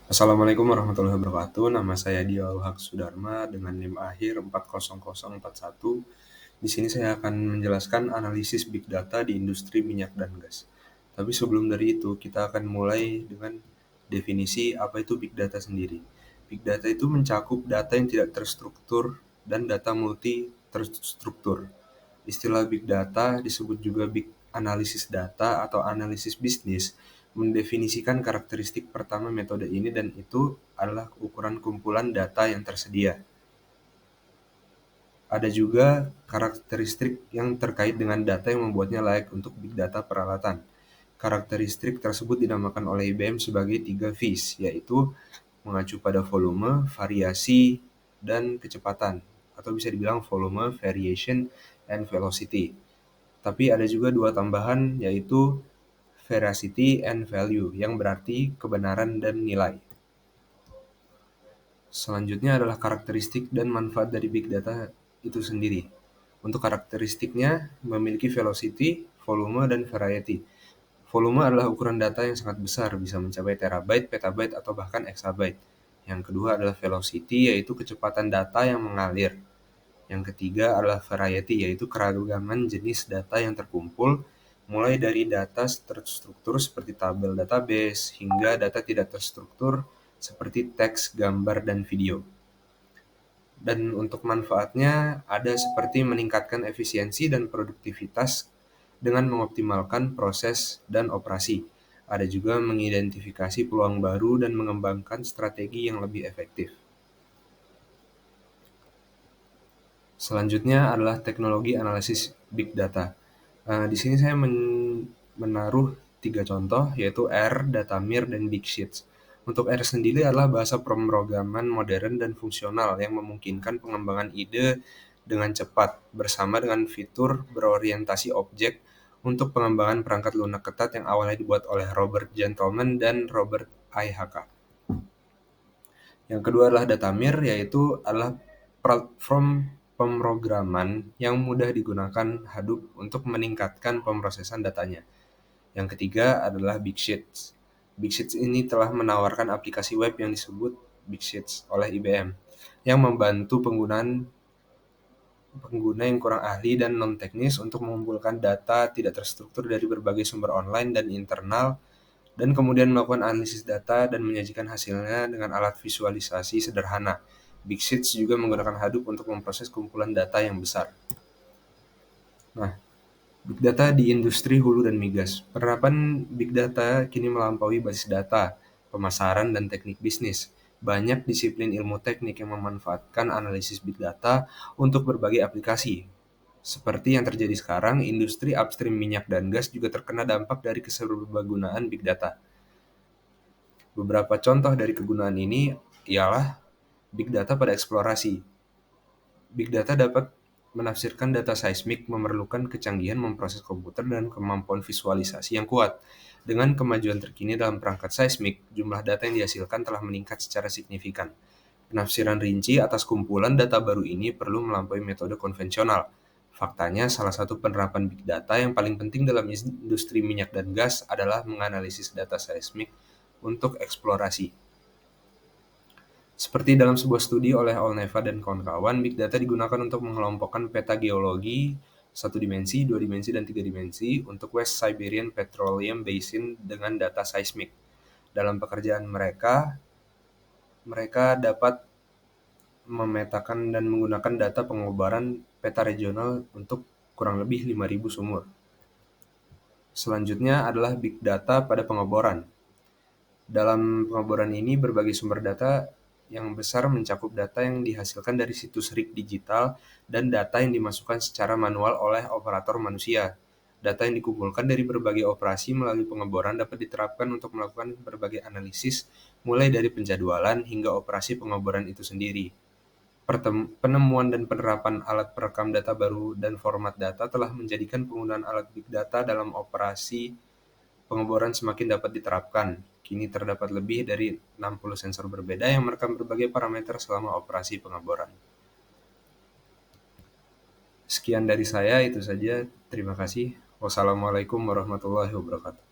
Assalamualaikum warahmatullahi wabarakatuh. Nama saya Dio Haq Sudarma dengan NIM akhir 40041. Di sini saya akan menjelaskan analisis big data di industri minyak dan gas. Tapi sebelum dari itu, kita akan mulai dengan definisi apa itu big data sendiri. Big data itu mencakup data yang tidak terstruktur dan data multi terstruktur. Istilah big data disebut juga big analisis data atau analisis bisnis, mendefinisikan karakteristik pertama metode ini dan itu adalah ukuran kumpulan data yang tersedia. Ada juga karakteristik yang terkait dengan data yang membuatnya layak untuk big data peralatan. Karakteristik tersebut dinamakan oleh IBM sebagai 3 V's, yaitu mengacu pada volume, variasi, dan kecepatan, atau bisa dibilang volume, variation, and velocity. Tapi ada juga dua tambahan, yaitu veracity and value, yang berarti kebenaran dan nilai. Selanjutnya adalah karakteristik dan manfaat dari big data itu sendiri. Untuk karakteristiknya memiliki velocity, volume, dan variety. Volume adalah ukuran data yang sangat besar, bisa mencapai terabyte, petabyte, atau bahkan exabyte. Yang kedua adalah velocity, yaitu kecepatan data yang mengalir. Yang ketiga adalah variety, yaitu keragaman jenis data yang terkumpul, mulai dari data terstruktur seperti tabel database, hingga data tidak terstruktur seperti teks, gambar, dan video. Dan untuk manfaatnya ada seperti meningkatkan efisiensi dan produktivitas dengan mengoptimalkan proses dan operasi. Ada juga mengidentifikasi peluang baru dan mengembangkan strategi yang lebih efektif. Selanjutnya adalah teknologi analisis big data. Di sini saya menaruh 3 contoh, yaitu R, Datamir, dan Big Sheets. Untuk R sendiri adalah bahasa pemrograman modern dan fungsional yang memungkinkan pengembangan ide dengan cepat bersama dengan fitur berorientasi objek untuk pengembangan perangkat lunak ketat yang awalnya dibuat oleh Robert Gentleman dan Robert IHK. Yang kedua adalah Datamir, yaitu adalah platform pemrograman yang mudah digunakan Hadoop untuk meningkatkan pemrosesan datanya. Yang ketiga adalah Big Sheets. Big Sheets ini telah menawarkan aplikasi web yang disebut Big Sheets oleh IBM, yang membantu pengguna yang kurang ahli dan non-teknis untuk mengumpulkan data tidak terstruktur dari berbagai sumber online dan internal, dan kemudian melakukan analisis data dan menyajikan hasilnya dengan alat visualisasi sederhana. Big Sheets juga menggunakan Hadoop untuk memproses kumpulan data yang besar. Nah, Big Data di industri hulu dan migas. Penerapan Big Data kini melampaui basis data, pemasaran, dan teknik bisnis. Banyak disiplin ilmu teknik yang memanfaatkan analisis Big Data untuk berbagai aplikasi. Seperti yang terjadi sekarang, industri upstream minyak dan gas juga terkena dampak dari keserbagunaan Big Data. Beberapa contoh dari kegunaan ini ialah Big Data pada eksplorasi. Big Data dapat menafsirkan data seismik memerlukan kecanggihan memproses komputer dan kemampuan visualisasi yang kuat. Dengan kemajuan terkini dalam perangkat seismik, jumlah data yang dihasilkan telah meningkat secara signifikan. Penafsiran rinci atas kumpulan data baru ini perlu melampaui metode konvensional. Faktanya, salah satu penerapan Big Data yang paling penting dalam industri minyak dan gas adalah menganalisis data seismik untuk eksplorasi. Seperti dalam sebuah studi oleh Olneva dan kawan-kawan, Big Data digunakan untuk mengelompokkan peta geologi 1 dimensi, 2 dimensi, dan 3 dimensi untuk West Siberian Petroleum Basin dengan data seismik. Dalam pekerjaan mereka, mereka dapat memetakan dan menggunakan data pengobaran peta regional untuk kurang lebih 5.000 sumur. Selanjutnya adalah Big Data pada pengeboran. Dalam pengeboran ini, berbagai sumber data yang besar mencakup data yang dihasilkan dari situs rig digital dan data yang dimasukkan secara manual oleh operator manusia. Data yang dikumpulkan dari berbagai operasi melalui pengeboran dapat diterapkan untuk melakukan berbagai analisis, mulai dari penjadwalan hingga operasi pengeboran itu sendiri. Penemuan dan penerapan alat perekam data baru dan format data telah menjadikan penggunaan alat Big Data dalam operasi pengeboran semakin dapat diterapkan. Kini terdapat lebih dari 60 sensor berbeda yang merekam berbagai parameter selama operasi pengeboran. Sekian dari saya, itu saja. Terima kasih. Wassalamualaikum warahmatullahi wabarakatuh.